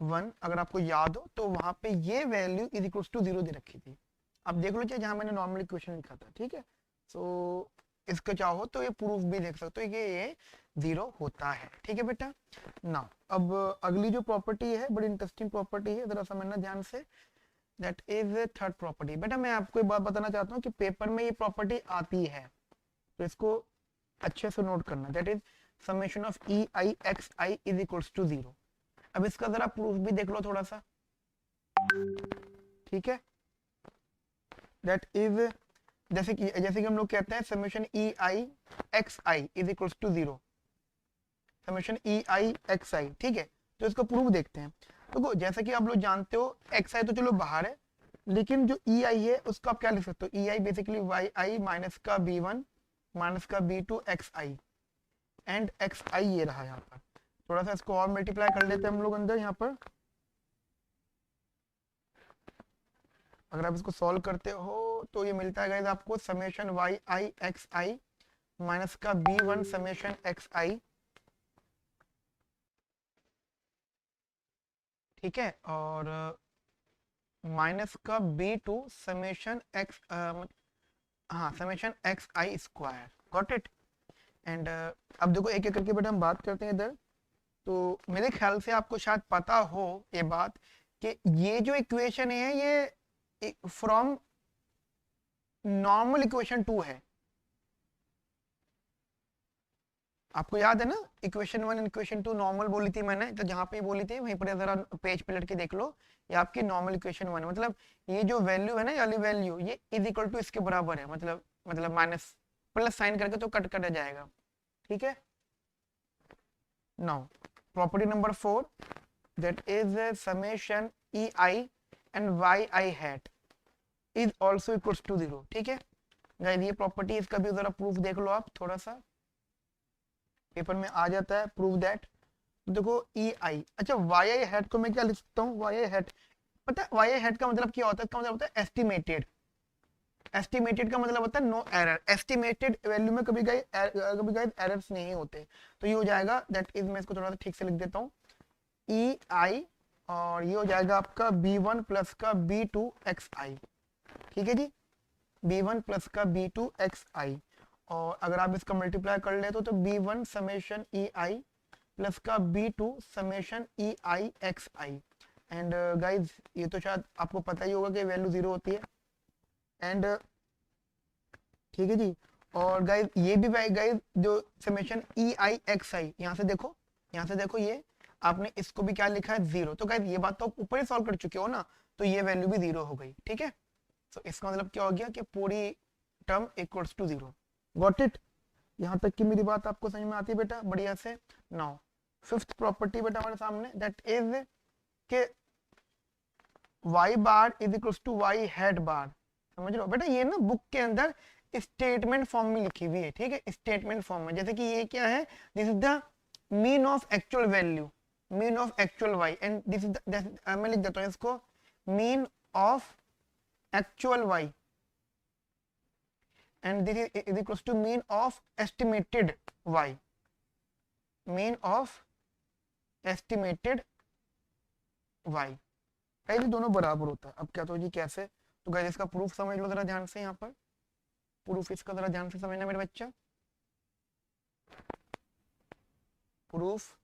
वन अगर आपको याद हो तो वहां पे ये value is equals to zero दे रखी थी। अब देख लो चाहे जहां मैंने नॉर्मल इक्वेशन लिखा था, ठीक है, सो इसका चाहो तो ये प्रूफ भी देख सकते हो कि ये जीरो होता है, ठीक है बेटा। नाउ अब अगली जो प्रॉपर्टी है बड़ी इंटरेस्टिंग प्रॉपर्टी है, जरा समझना ध्यान से, दैट इज थर्ड प्रॉपर्टी। बेटा मैं आपको एक बात बताना चाहता हूँ कि पेपर में ये प्रॉपर्टी आती है, तो इसको अच्छे से नोट करना, that is summation of e i x i is equals to zero. अब इसका जरा प्रूफ भी देख लो थोड़ा सा, ठीक है, दैट इज जैसे कि हम लोग कहते हैं summation e i x i is equals to zero, summation e i x i, ठीक है। तो इसका प्रूफ देखते हैं। तो जैसे कि आप लोग जानते हो एक्स आई तो चलो बाहर है, लेकिन जो ई आई है उसका आप क्या लिख सकते हो, e i basically y i minus का बी वन माइनस का b two x i, and x i ये रहा यहाँ पर। थोड़ा सा इसको और मल्टीप्लाई कर लेते हैं हम लोग अंदर यहाँ पर, अगर आप इसको सॉल्व करते हो तो ये मिलता है गाइस आपको summation y I x i minus का b one summation x i, ठीक है, और माइनस का बी टू समेशन एक्स, हाँ summation x i square, got it. And अब देखो एक एक करके बेटा हम बात करते हैं इधर। तो मेरे ख्याल से आपको शायद पता हो ये बात कि ये जो इक्वेशन है ये फ्रॉम नॉर्मल इक्वेशन 2 है। आपको याद है ना इक्वेशन 1 इक्वेशन 2 नॉर्मल बोली थी मैंने, तो जहां पे बोली थी वहीं पर जरा पेज पलट के देख लो, ये आपकी नॉर्मल इक्वेशन 1 मतलब ये जो वैल्यू है ना, ये वाली वैल्यू ये इज इक्वल टू इसके बराबर है, मतलब माइनस प्लस साइन करके तो कट जाएगा, ठीक है। Now property number 4 that is summation e i and y i hat is also equals to zero, ठीक है। गाइस ये प्रॉपर्टी, इसका भी जरा प्रूफ देख लो आप, थोड़ा सा पेपर में आ जाता है प्रूफ दैट। देखो ई आई, अच्छा वाई आई हैट को मैं क्या लिख सकता हूँ, वाई आई हैट, पता है वाई आई हैट का मतलब क्या होता है, इसका मतलब होता है एस्टिमेटेड। एस्टिमेटेड का मतलब होता है नो एरर, एस्टिमेटेड वैल्यू में कभी गाइस एरर्स नहीं होते। तो ये हो जाएगा दैट इज, मैं इसको थोड़ा सा ठीक से लिख देता हूँ, ई आई, और ये हो जाएगा आपका बी वन प्लस का बी टू एक्स आई। ठीक है जी, बी वन प्लस का बी टू एक्स आई, और अगर आप इसका मल्टीप्लाई कर ले तो b one summation e i plus का b two summation e i x i. And guys ये तो शायद आपको पता ही होगा कि वैल्यू जीरो होती है। एंड ठीक है जी, और गाइज ये भी गाइज जो समेशन ई आई एक्स आई, यहाँ से देखो, यहाँ से देखो, ये आपने इसको भी क्या लिखा है, जीरो। तो गाइज ये बात तो आप ऊपर ही सॉल्व कर चुके हो ना, तो ये वैल्यू भी जीरो हो गई। ठीक है, तो इसका मतलब क्या हो गया कि पूरी term equals to zero. Got it? यहाँ तक की मेरी बात आपको समझ में आती है बेटा, बढ़िया से। नाउ फिफ्थ प्रॉपर्टी बेटा हमारे सामने, दैट इज के y bar is equals to y head bar. समझ रहे हो बेटा, ये ना बुक के अंदर स्टेटमेंट फॉर्म में लिखी हुई है। ठीक है, स्टेटमेंट फॉर्म में, जैसे कि ये क्या है, this is the mean of actual value, mean of actual y, and this is मैं लिख देता हूँ इसको, mean of actual y, and this is equals to mean of estimated y, mean of estimated y। Guys दोनों बराबर होता है। अब क्या तो जी कैसे, तो गाइस इसका प्रूफ समझ लो जरा ध्यान से, यहाँ पर प्रूफ इसका जरा ध्यान से समझना मेरे बच्चा। प्रूफ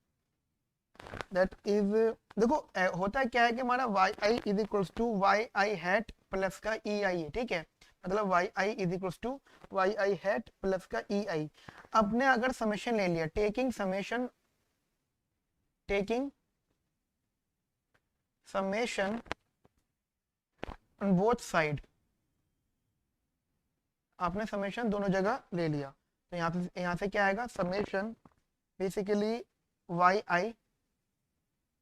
दैट इज, देखो होता है क्या है कि हमारा y i is equals to y i hat plus का ई आई है। ठीक है, मतलब y i is equals to y i hat plus का ई आई। आपने अगर समेशन ले लिया, taking summation, taking summation on both side, आपने समेशन दोनों जगह ले लिया, तो यहाँ से क्या आएगा, summation basically y i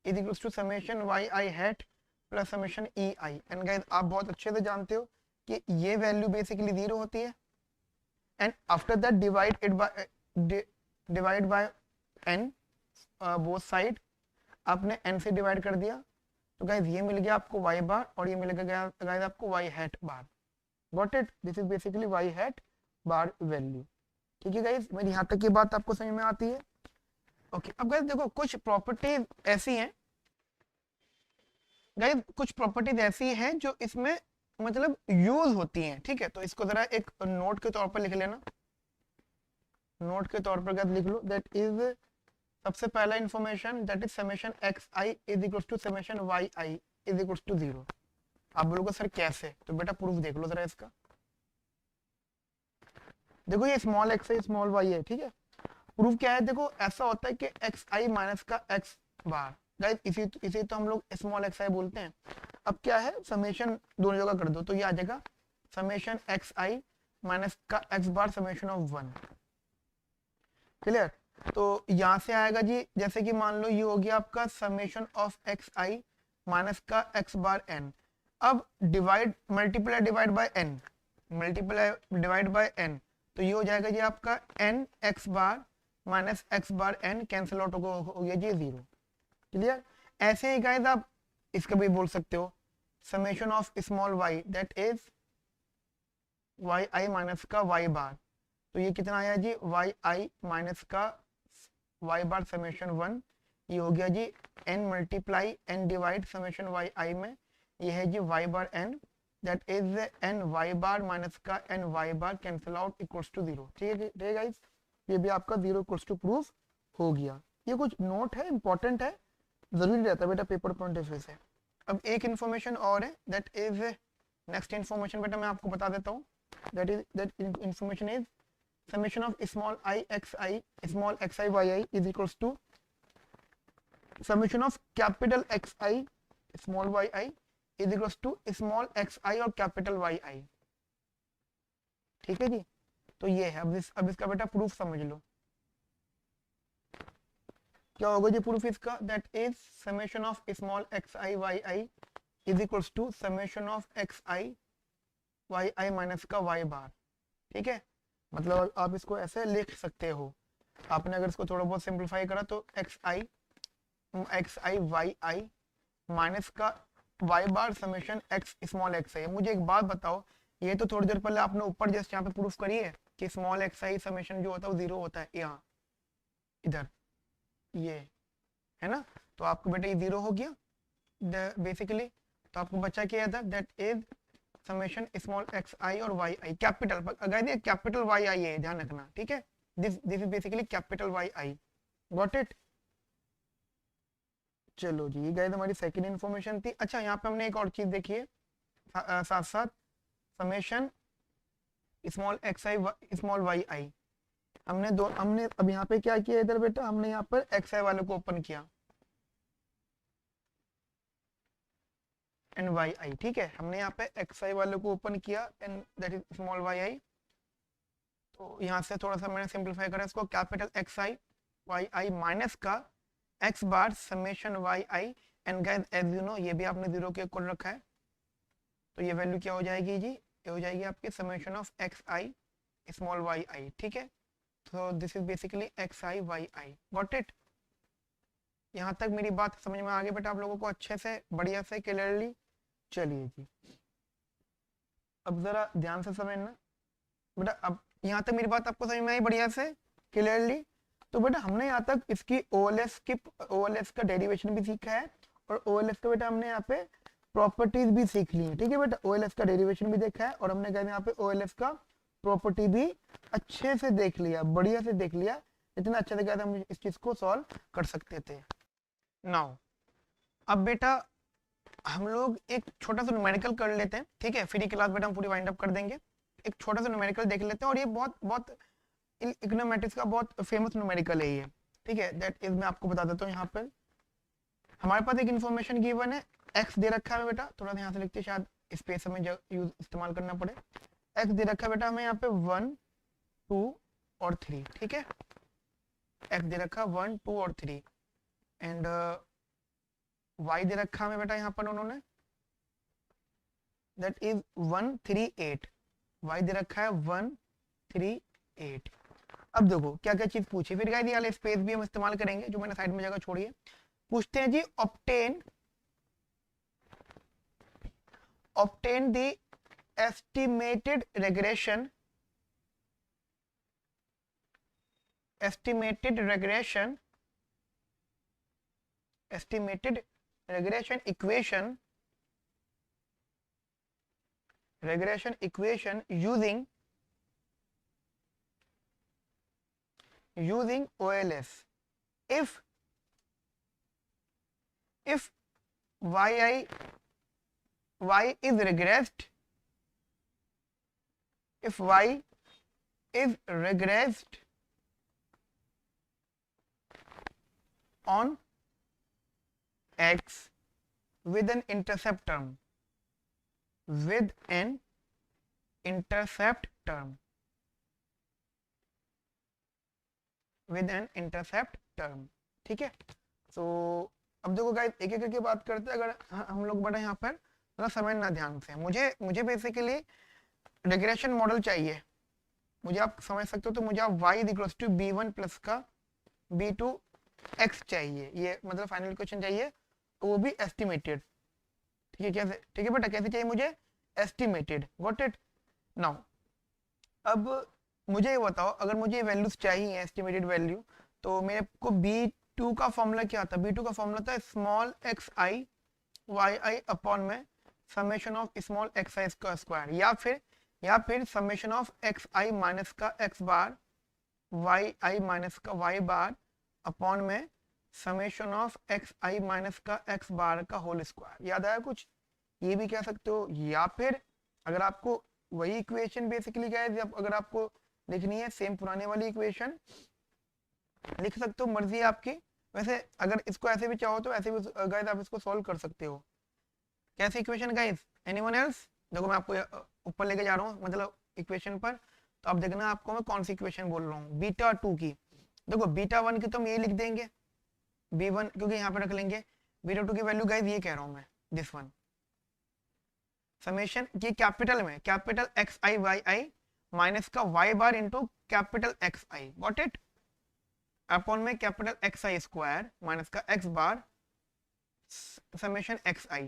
is equals to summation y i hat plus summation e i. And guys आप बहुत अच्छे से जानते हो कि ये वैल्यू बेसिकली जीरो होती है, and after that divide by n, both side आपने एन से डिवाइड कर दिया, तो गाइस ये मिल गया आपको वाई बार, और ये मिल गया गाइस आपको y hat bar. Got it? This is basically y hat bar value. ठीक है गाइस, मेरी यहाँ तक की बात आपको समझ में आती है? ओके, अब गाइस देखो कुछ प्रॉपर्टीज ऐसी हैं, गाइस कुछ प्रॉपर्टीज ऐसी हैं जो इसमें मतलब यूज होती हैं। ठीक है, तो इसको जरा एक नोट के तौर पर लिख लेना, नोट के तौर पर गाइस लिख लो, दैट इज सबसे पहला information, that is summation x i is equals to summation y i is equals to zero. आप बोलोगे सर कैसे, तो बेटा प्रूफ देख लो जरा इसका। देखो ये स्मॉल एक्स है, स्मॉल वाई है। ठीक है, प्रूफ क्या है, देखो ऐसा होता है कि एक्स आई माइनस का एक्स बार, गाइस इसी तो हम लोग स्मॉल एक्स आई बोलते हैं। अब क्या है, समेशन दोनों जगह कर दो, तो ये आ जाएगा समेशन एक्स आई माइनस का x bar summation of one. Clear? तो यहां से आएगा जी, जैसे कि मान लो ये हो गया आपका summation of x i minus का एक्स बार एन। अब divide, multiply divide by n, multiply divide by n, तो ये हो जाएगा जी आपका n x bar minus x bar n, cancel out हो गया जी जीरो। क्लियर? ऐसे ही गाइस आप इसका भी बोल सकते हो, summation of small y that is y i minus का वाई बार, तो ये कितना आया जी, वाई आई माइनस का वाई बार समेशन वन, ये हो गया जी n multiply n divide summation y i में, ये है जी y bar n, that is n y bar minus का n y bar, cancel out equals to zero. ठीक है गाइस, ये भी आपका जीरो इक्वल्स टू प्रूफ हो गया। ये कुछ नोट है, इंपॉर्टेंट है, जरूरी रहता है बेटा पेपर पॉइंट ऑफ व्यू से। अब एक इन्फॉर्मेशन और है, दैट इज नेक्स्ट इन्फॉर्मेशन बेटा मैं आपको बता देता हूँ, that information is summation of small i x i, small x i y i is equals to summation of capital x i small y i is equals to small x i और capital y i. ठीक है जी, तो ये है। अब इसका बेटा proof समझ लो, क्या होगा जी प्रूफ इसका, that is summation of small x i y i is equals to summation of x i y i minus का वाई बार। ठीक है, मतलब आप इसको ऐसे लिख सकते हो। आपने अगर इसको थोड़ा बहुत सिंप्लीफाई करा तो x i y i minus का y bar summation x small x है। मुझे एक बात बताओ, ये तो थोड़ी देर पहले आपने ऊपर जस्ट यहाँ पे प्रूफ करी है कि स्मॉल एक्स आई समेशन जो होता है वो 0 होता है, यहाँ इधर ये है ना, तो आपको बेटा ये 0 हो गया बेसिकली। तो आपको बचा क्या था, that is summation small x i और वाई आई कैपिटल, अगर कैपिटल वाई आई है, ध्यान रखना, ठीक है, this is basically capital y i, got it. चलो जी, ये गाइस हमारी सेकंड इन्फॉर्मेशन थी। अच्छा, यहाँ पे हमने एक और चीज देखी है साथ साथ, summation small x i small y i, हमने अब यहाँ पे क्या किया इधर बेटा, हमने यहाँ पर एक्स आई वाले को ओपन किया एंड वाई आई, ठीक है, हमने यहाँ पे एक्स आई वाले को ओपन किया and that is small y i. तो यहाँ से थोड़ा सा मैंने सिंप्लीफाई करा इसको, capital x i y i minus का x bar summation y i, and guys as you know ये भी आपने 0 के इक्वल रखा है, तो ये वैल्यू क्या हो जाएगी जी, ये हो जाएगी आपकी summation of x i small y i, ठीक है। तो this is basically x i y i, got it. यहाँ तक मेरी बात समझ में आ गई बेटा आप लोगों को अच्छे से, बढ़िया से, क्लियरली। चलिए जी, अब जरा ध्यान से समझना बेटा, अब यहाँ तक मेरी बात आपको समझ में आई बढ़िया से, क्लियरली। तो बेटा हमने यहाँ तक इसकी ओएलएस का डेरिवेशन भी सीखा है, और ओएलएस का बेटा हमने यहाँ पे प्रॉपर्टीज भी सीख ली है, ठीक है बेटा, ओएलएस का डेरिवेशन भी देखा है, और हमने कहते यहाँ पे ओएलएस का प्रॉपर्टी भी अच्छे से देख लिया, बढ़िया से देख लिया, इतना अच्छे से कहते हम इस चीज को सॉल्व कर सकते थे। नाउ अब बेटा हम लोग एक छोटा सा न्यूमेरिकल कर लेते हैं, ठीक है, फ्री क्लास बेटा हम पूरी वाइंड अप कर देंगे, एक छोटा सा न्यूमेरिकल देख लेते हैं, और ये बहुत बहुत इकोनोमेट्रिक्स का बहुत फेमस न्यूमेरिकल है ये, ठीक है, दैट इज मैं आपको बता देता हूँ। यहाँ पर हमारे पास एक इन्फॉर्मेशन गिवन है, एक्स दे रखा है बेटा, थोड़ा ध्यान से लिखते हैं, शायद स्पेस हमें यूज इस्तेमाल करना पड़े। एक्स दे रखा है बेटा हमें यहाँ पे 1 2 और 3, ठीक है, एक्स दे रखा 1 2 और 3, एंड वाई दे रखा हमें बेटा यहाँ पर उन्होंने, दैट इज 1 3 8, वाई दे रखा है 1 3 8। अब देखो क्या क्या चीज पूछी, फिर गाइस ये वाले स्पेस भी हम इस्तेमाल करेंगे जो मैंने साइड में जगह छोड़ी है। पूछते हैं जी, obtain the estimated regression equation using OLS if y is regressed, on x with an intercept term, ठीक है। तो अब देखो गाइस एक एक करके बात करते हैं, अगर हम लोग बड़ा यहाँ पर थोड़ा समझना ध्यान से, मुझे बेसिकली रिग्रेशन मॉडल चाहिए, मुझे आप समझ सकते हो, तो मुझे आप y equals to b1 plus का b2 x चाहिए, ये मतलब फाइनल इक्वेशन चाहिए, वो भी एस्टिमेटेड, ठीक है, कैसे, ठीक है बेटा, कैसे चाहिए मुझे, एस्टिमेटेड, गॉट इट। नाउ अब मुझे ये बताओ, अगर मुझे वैल्यूज चाहिए एस्टिमेटेड वैल्यू, तो मेरे को b2 का फॉर्मूला क्या था, b2 का फॉर्मूला था small x i y i upon में summation of small x i का स्क्वायर, या फिर summation of x i minus का x bar Y i minus का वाई बार अपॉन में summation of x i minus का x बार का whole square. याद आया कुछ, ये भी कह सकते हो, या फिर अगर आपको वही इक्वेशन बेसिकली क्या है, अगर आपको लिखनी है सेम पुराने वाली इक्वेशन लिख सकते हो, मर्जी है आपकी। वैसे अगर इसको ऐसे भी चाहो तो ऐसे भी गाइस आप इसको सॉल्व कर सकते हो। कैसे इक्वेशन गाइस, एनीवन एल्स? देखो मैं आपको ऊपर लेके जा रहा हूँ मतलब इक्वेशन पर, तो आप देखना आपको मैं कौन सी इक्वेशन बोल रहा हूँ, बीटा 2 की। देखो बीटा 1 की तो हम ये लिख देंगे b1, क्योंकि यहाँ पे रख लेंगे। बीटा 2 की वैल्यू गाइस ये कह रहा हूँ मैं, दिस वन समेशन, ये कैपिटल में capital x i y i minus का y bar into capital x i, got it, upon में capital x i square minus का x bar summation x i,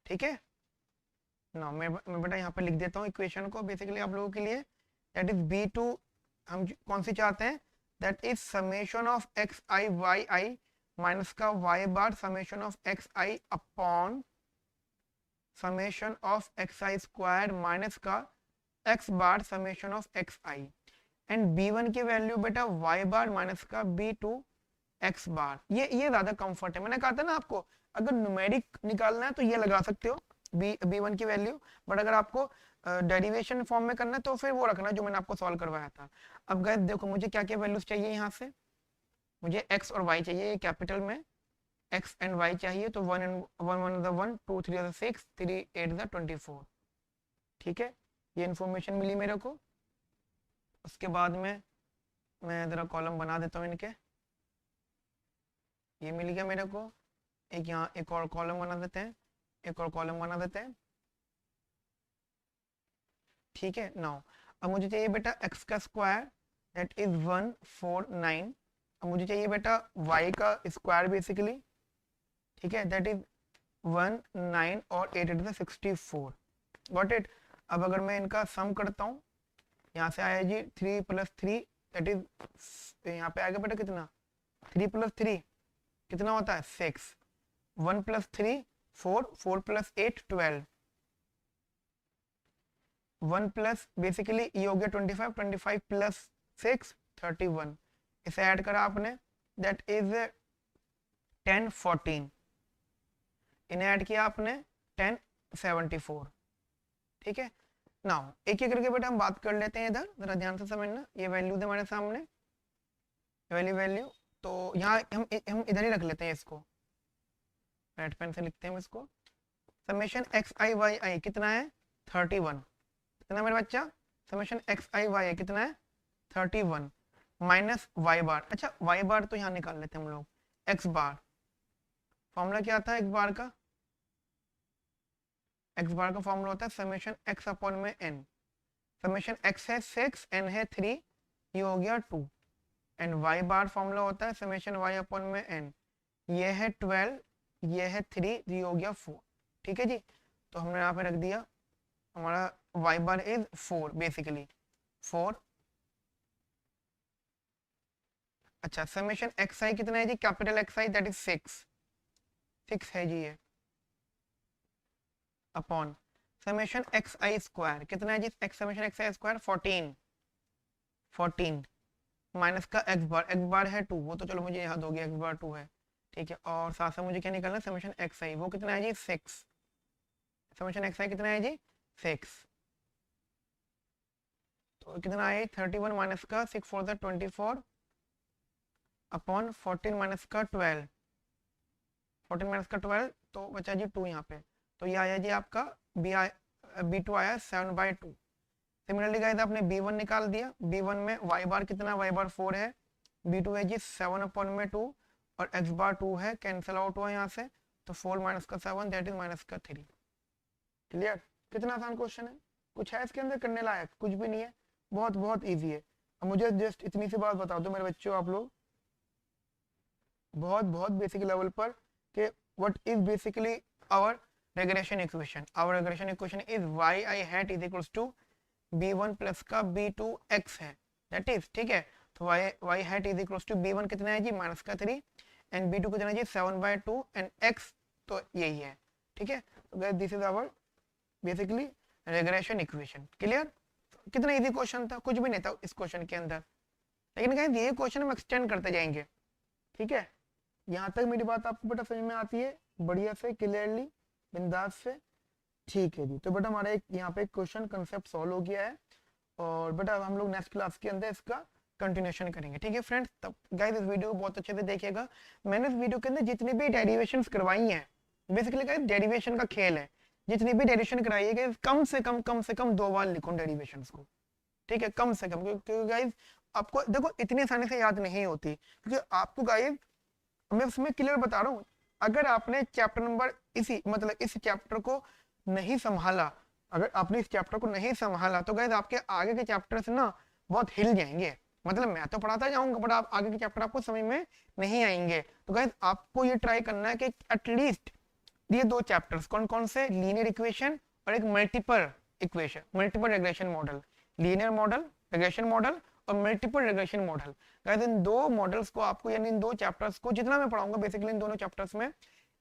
ठीक है ना। मैं बेटा यहाँ पे लिख देता हूँ इक्वेशन को बेसिकली आप लोगों के लिए, दैट इज B2, हम कौन सी चाहते हैं, that is summation of x i y i minus का y bar summation of x i upon summation of x i square minus का x bar summation of x i, and B1 की value बेटा Y bar minus का B2 x बार। ये ज्यादा comfort है, मैंने कहा था ना आपको अगर न्यूमेरिक निकालना है तो ये लगा सकते हो B1 की वैल्यू, बट अगर आपको डेरिवेशन फॉर्म में करना है तो फिर वो रखना जो मैंने आपको सॉल्व करवाया था। अब गाइस देखो मुझे क्या क्या वैल्यूज चाहिए, यहाँ से मुझे x और y चाहिए कैपिटल में, x एंड y चाहिए, तो 1 1 1 2 3 6 3 8 24, ठीक है, ये इन्फॉर्मेशन मिली मेरे को। उसके बाद में मैं ज़रा कॉलम बना देता हूँ इनके, ये मिल गया मेरे को, एक यहाँ एक और कॉलम बना देते हैं, एक और कॉलम बना देते हैं, ठीक है। नाउ अब मुझे चाहिए बेटा x का स्क्वायर दैट इज 149, अब मुझे चाहिए बेटा y का स्क्वायर बेसिकली, ठीक है, दैट इज 1 9 और 8 इज 64, गॉट इट। अब अगर मैं इनका सम करता हूँ, यहाँ से आया जी 3 + 3 दैट इज, यहाँ पे आएगा बेटा कितना, 3 + 3 कितना होता है 6, 1 + 3 4, 4 + 8 12, 1 प्लस बेसिकली ये हो गया 25, 25 + 6 31, इसे ऐड करा आपने दैट इज 10 14, इन्हें ऐड किया आपने 10 74, ठीक है। नाउ एक एक करके बेटा हम बात कर लेते हैं, इधर जरा ध्यान से समझना, ये वैल्यू है हमारे सामने, वैल्यू तो यहाँ हम इधर ही रख लेते हैं इसको, रेड पेन से लिखते हैं इसको, समेशन एक्स आई वाई आई कितना है 31, कितना मेरा बच्चा, समेशन एक्स आई वाई आई कितना है 31 माइनस वाई बार, अच्छा वाई बार तो यहाँ निकाल लेते हैं हम लोग, एक्स बार फॉर्मूला क्या था एक्स बार का, एक्स बार का फॉर्मूला होता है समेशन एक्स अपॉन में एन, समेशन एक्स है 6 एन है 3, ये हो गया 2, एंड वाई बार फॉर्मूला होता है समेशन वाई अपॉन में एन, ये है 12, ये है 3, ये हो गया 4, ठीक है जी। तो हमने यहाँ पे रख दिया हमारा y बार इज 4 बेसिकली 4, अच्छा समेशन एक्स आई कितना है जी, capital x i that is 6 है जी ये, upon summation x i square कितना है जी, summation x i square 14 minus का एक्स बार है 2, वो तो चलो मुझे याद हो गया एक्स बार 2 है, ठीक है, और साथ साथ मुझे क्या निकालना है समेशन एक्स आई, वो कितना है जी 6, समेशन एक्स आई कितना है जी 6, तो कितना है 31 माइनस का 6 4 24 अपॉन 14 माइनस का 12, 14 माइनस का 12 तो बचा जी 2 यहाँ पे, तो ये आया जी आपका B2 आया 7/2। सिमिलरली गाइस आपने B1 निकाल दिया, B1 में y बार कितना, y बार 4 है, B2 है जी 7/2 और x बार 2 है, कैंसिल आउट हुआ यहाँ से, तो 4 माइनस का 7 दैट इज माइनस का 3, क्लियर। कितना आसान क्वेश्चन है, कुछ है इसके अंदर करने लायक, कुछ भी नहीं है, बहुत बहुत इजी है। अब मुझे जस्ट इतनी सी बात बता दो मेरे बच्चों, आप लोग बहुत बहुत बेसिक लेवल पर कि what is basically our regression equation, our regression equation is y i hat is equals to b1 plus का b2 x है, दैट इज, ठीक है, तो y hat is equals to b1 कितना है जी माइनस का 3 एंड b2 कितना है जी 7/2 एंड x तो यही है, ठीक है। तो guys this is our basically regression equation, clear. कितना इजी क्वेश्चन था, कुछ भी नहीं था इस क्वेश्चन के अंदर, लेकिन गाइस ये क्वेश्चन हम एक्सटेंड करते जाएंगे, ठीक है। यहाँ तक मेरी बात आपको बेटा समझ में आती है बढ़िया से, क्लियरली, बिंदास से, ठीक है जी। तो बेटा हमारा एक यहाँ पे क्वेश्चन कंसेप्ट सॉल्व हो गया है, और बेटा हम लोग नेक्स्ट क्लास के अंदर इसका कंटिन्यूएशन करेंगे, ठीक है फ्रेंड्स। तब गाइस इस वीडियो को बहुत अच्छे से देखिएगा, मैंने इस वीडियो के अंदर जितनी भी डेरिवेशंस करवाई हैं, बेसिकली गाइस डेरिवेशन का खेल है, जितनी भी डेरिवेशन कराई है गाइस कम से कम 2 बार लिखो डेरिवेशंस को, ठीक है, कम से कम, क्योंकि गाइस आपको देखो इतनी आसानी से याद नहीं होती, क्योंकि आपको गाइस मैं उसमें क्लियर बता रहा हूँ, अगर आपने चैप्टर नंबर इस चैप्टर को नहीं संभाला अगर आपने इस चैप्टर को नहीं संभाला तो गाइस आपके आगे के चैप्टर्स ना बहुत हिल जाएंगे। मतलब मैं तो पढ़ाता जाऊंगा बट आप आगे के चैप्टर आपको समझ में नहीं आएंगे। तो गाइस आपको ये ट्राई करना है कि एटलीस्ट ये दो चैप्टर्स कौन कौन से, लीनियर इक्वेशन और एक multiple equation, multiple regression model, linear model, regression model और मल्टीपल रिग्रेशन मॉडल। गाइस इन दो मॉडल्स को आपको, यानी इन दो चैप्टर्स को जितना मैं पढ़ाऊंगा बेसिकली इन दोनों चैप्टर्स में,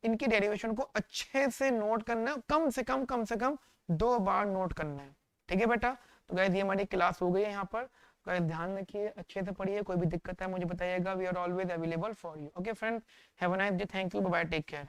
इनकी डेरिवेशन को अच्छे से नोट करना है, कम से कम 2 बार नोट करना है। ठीक है बेटा। तो गाइस ये हमारी क्लास हो गई है यहाँ पर। गाइस ध्यान रखिए, अच्छे से पढ़िए, कोई भी दिक्कत है मुझे बताइएगा, we are always available for you. Okay friend, have a nice day, thank you, bye bye, take care.